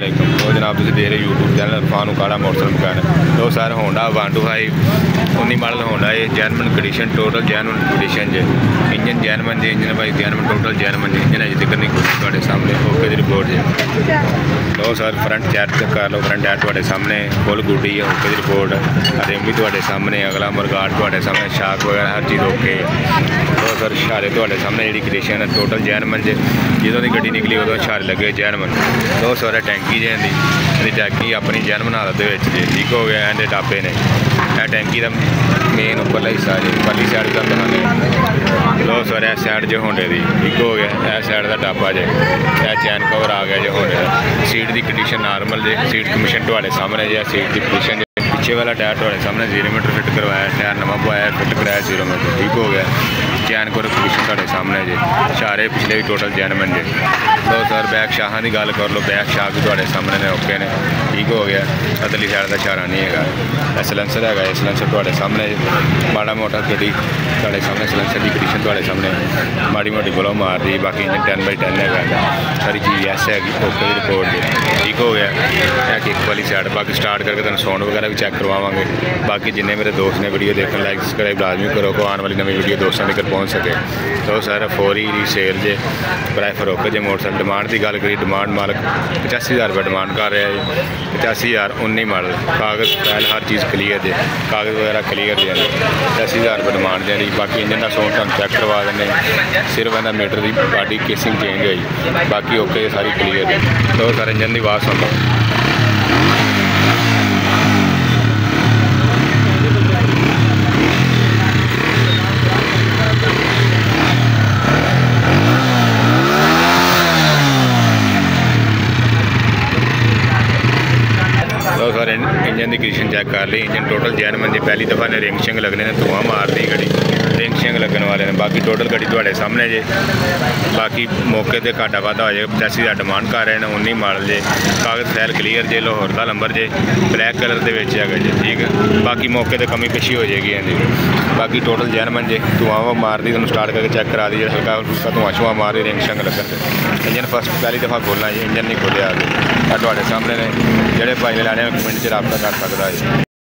तो जनाब तुम देख रहे यूट्यूब चैनल इरफान उकाड़ा मोटरसाइकिल मकैनिक। तो सर होंडा 125 19 मॉडल होंडा है, जैनमन कंडीशन, टोटल जैनमन कंडीशन जे। इंजन जैनमन जे, इंजन भाई जैनमन, टोटल जैनमन जे। इंजन अजे तक नहीं कुछ सामने ओके की रिपोर्ट जे। तो सर फ्रंट चैक कर लो, फ्रंट टायर तुहाडे सामने फुल गुडी है, ओके की रिपोर्ट। रिम भी तुहाडे सामने, अगला मरगाट तुहाडे सामने, शाक वगैरह हर चीज़ ओके है। तो सर इशारे तुहाडे सामने जी कंडीशन है, टोटल जैनमन जे। जो गड्डी निकली उदों इशारे लगे जैनमन। तो सर टैंकी जे दी टैंकी अपनी जैनमन हालत जे ठीक हो गया। एंड टापे ने टैंकी का मेन उपरला हिस्सा जी, परली साइड का दिखाने। लो सर इस साइड जो होंडे की ठीक हो गया, इस साइड का टापा जे, यह चैन कवर आ गया जो होंडे का। सीट की कंडीशन नॉर्मल जे, सीट कमीशन तुहाडे सामने जे। सीट की कंडीशन पिछे वाला टायर तुहाडे सामने 0 मीटर फिट करवाया, टायर नवा पवाया, फिट कराया 0 मीटर ठीक हो गया। चैन कवर कंडीशन तुहाडे सामने जे, इशारे पिछले भी टोटल जैनमन जे। तो सर बैक शाहां की गल कर लो, बैक शाह भी तुहाडे सामने ने ओके ने ठीक हो गया। अदली साइड का इशारा नहीं है। सलेंसर है, सलेंसर तुहाडे सामने माड़ा मोटा गड्डी तुहाडे सामने, सलेंसर की कंडीशन तुहाडे सामने माड़ी मोटी ग्लो मार दी। बाकी इंजन 10/10 है, सारी चीज़ एस है ओके की रिपोर्ट जी ठीक हो गया। किक वाली साइड बाकी स्टार्ट करके तुम साउंड वगैरह भी चेक करवावांगे। बाकी जिन्हें मेरे दोस्त ने वीडियो देखने लाइक सब्सक्राइब लाजमी करो को आने वाली नवी वीडियो दोस्तों तक पहुँच सके। तो सर फौरी सेल जे, प्राइफर ओके जे। मोटरसाइकिल डिमांड की गल करी, डिमांड मालक 85,000 रुपये डिमांड कर रहा है जी। 85,000 19 मॉडल, कागज़ फाइल हर चीज़ क्लीयर जे, कागज़ वगैरह क्लीयर जे। 85,000 रुपये डिमांड दे। बाकी इंजन का साउंड तुम चेक करवा दें, सिर्फ इन्हें मीटर की बॉडी केसिंग चेंज हुई, बाकी ओके सारी क्लीयर है। तो सर इंजन की आवाज़ सुन लो। तो सर इंजन की कंडीशन चेक कर ली। इंजन टोटल जैनमन जी, पहली दफ़ा ने रिंग शिंग लगने ने धुआं मार दी गड्डी, रिंग शिंग लगने वाले ने। बाकी टोटल गड्डी तुहाडे सामने जे। बाकी मौके पर घाटा वाधा हो जाए, 85,000 डिमांड कर रहे हैं 19 मॉडल जे। कागज़ फैल क्लीयर जे, लाहौर का नंबर जे, ब्लैक कलर के है जे ठीक है। बाकी मौके पर कमी पेशी हो जाएगी जी। बाकी टोटल जैनमन जे, धुआं मार दी, तुम स्टार्ट करके चेक करा दी, हल्का हल्का धुआं छुआ मार दी, रिंग शिंग लगन। इंजन फस्ट पहली दफ़ा खोलना जी, इंजन नहीं खोलिया तुहाडे सामने ने। जोड़े भाई ने लाने कमेंट च रब्ता कर सकता है।